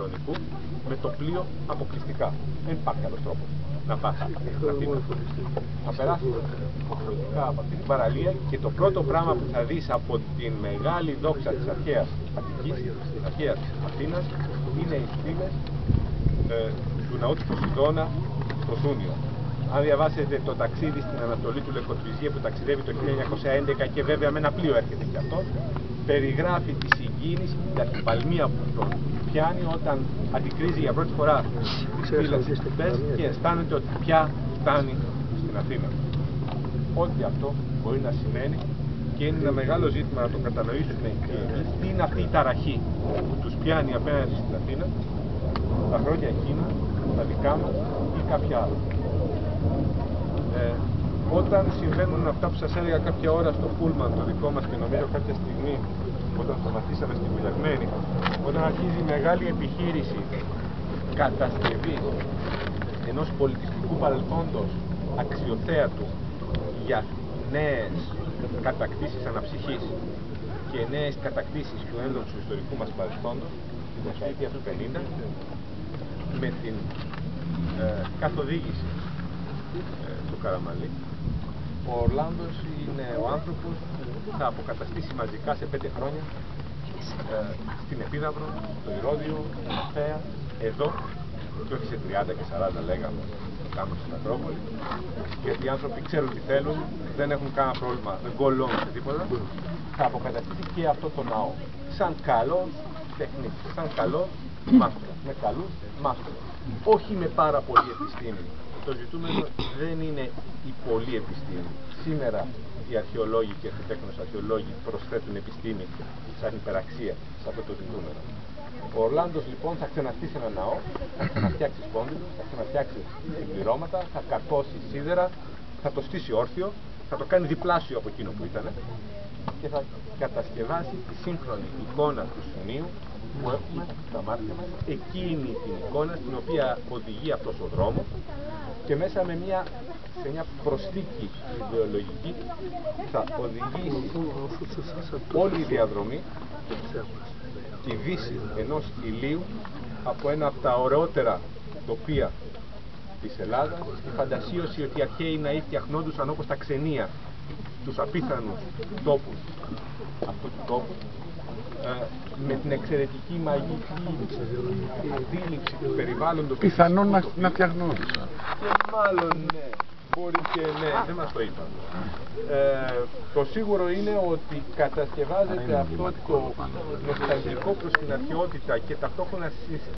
Θεσσαλονικού με το πλοίο αποκλειστικά. Δεν υπάρχει άλλος τρόπος να πας στην Αθήνα. Θα περάσεις αποκλειστικά από αυτή την παραλία και το πρώτο πράγμα που θα δεις από την μεγάλη δόξα της αρχαίας Αττικής, της αρχαίας Αθήνας, είναι οι στήλες του ναού του Ποσειδώνα στο Σούνιο. Αν διαβάσετε το ταξίδι στην Ανατολή του Λευκοτριζία που ταξιδεύει το 1911 και βέβαια με ένα πλοίο έρχεται και αυτό, περιγράφει τη συγκίνηση, την ταχυπαλμία που τον πιάνει όταν αντικρίζει για πρώτη φορά τις φύλλες της Πες και αισθάνεται ότι πια φτάνει στην Αθήνα. Ό,τι αυτό μπορεί να σημαίνει και είναι ένα μεγάλο ζήτημα να το κατανοήσουν οι Έλληνες. Τι είναι αυτή η ταραχή που τους πιάνει απέναντι στην Αθήνα τα χρόνια εκείνα, τα δικά μας ή κάποια άλλα. Όταν συμβαίνουν αυτά που σας έλεγα κάποια ώρα στο πούλμαν το δικό μας και νομίζω κάποια στιγμή όταν σταματήσαμε στη Βουλευμένη, όταν αρχίζει η μεγάλη επιχείρηση κατασκευής ενός πολιτιστικού παρελθόντος αξιοθέατου για νέες κατακτήσεις αναψυχής και νέες κατακτήσεις του ένδοξου ιστορικού μας παρελθόντος την δεκαετία του 50 με την καθοδήγηση του Καραμαλή. Ο Ορλάντος είναι ο άνθρωπος που θα αποκαταστήσει μαζικά σε 5 χρόνια στην Επίδαυρο, στο Ηρώδειο, στην Αθέα, εδώ και όχι σε 30 και 40 λέγαμε κάνουν στην Ακρόπολη, γιατί οι άνθρωποι ξέρουν τι θέλουν, δεν έχουν κανένα πρόβλημα, δεν κολλώνουν σε τίποτα. Θα αποκαταστήσει και αυτό το ναό σαν καλό τεχνίτη, σαν καλό μάστορα, με καλούς μάστορες, όχι με πάρα πολλή επιστήμη. Το ζητούμενο δεν είναι η πολλή επιστήμη. Σήμερα οι αρχαιολόγοι και οι αρχιτέκτονες αρχαιολόγοι προσθέτουν επιστήμη σαν υπεραξία σε αυτό το ζητούμενο. Ο Ορλάντος λοιπόν θα ξαναχτίσει ένα ναό, θα ξαναφτιάξει σπόνδυλους, θα ξαναφτιάξει συμπληρώματα, θα καρπώσει σίδερα, θα το στήσει όρθιο, θα το κάνει διπλάσιο από εκείνο που ήταν και θα κατασκευάσει τη σύγχρονη εικόνα του Σουνίου που έχουμε στα μάτια μας, εκείνη την εικόνα στην οποία οδηγεί αυτός ο δρόμος και μέσα σε μια προσθήκη ιδεολογική θα οδηγήσει όλη η διαδρομή τη δύση ενός ηλίου από ένα από τα ωραιότερα τοπία της Ελλάδας, η φαντασίωση ότι οι αρχαίοι ναοί φτιαχνόντουσαν όπως τα ξενία, τους απίθανους τόπους αυτού του τόπου, με την εξαιρετική μαγική αντίληψη του περιβάλλοντος. Πιθανόν να φτιαχνόντουσαν. Και μάλλον ναι, μπορεί και ναι, δεν μας το είπαν. Το σίγουρο είναι ότι κατασκευάζεται αυτό το νοσταλγικό προς την αρχαιότητα και ταυτόχρονα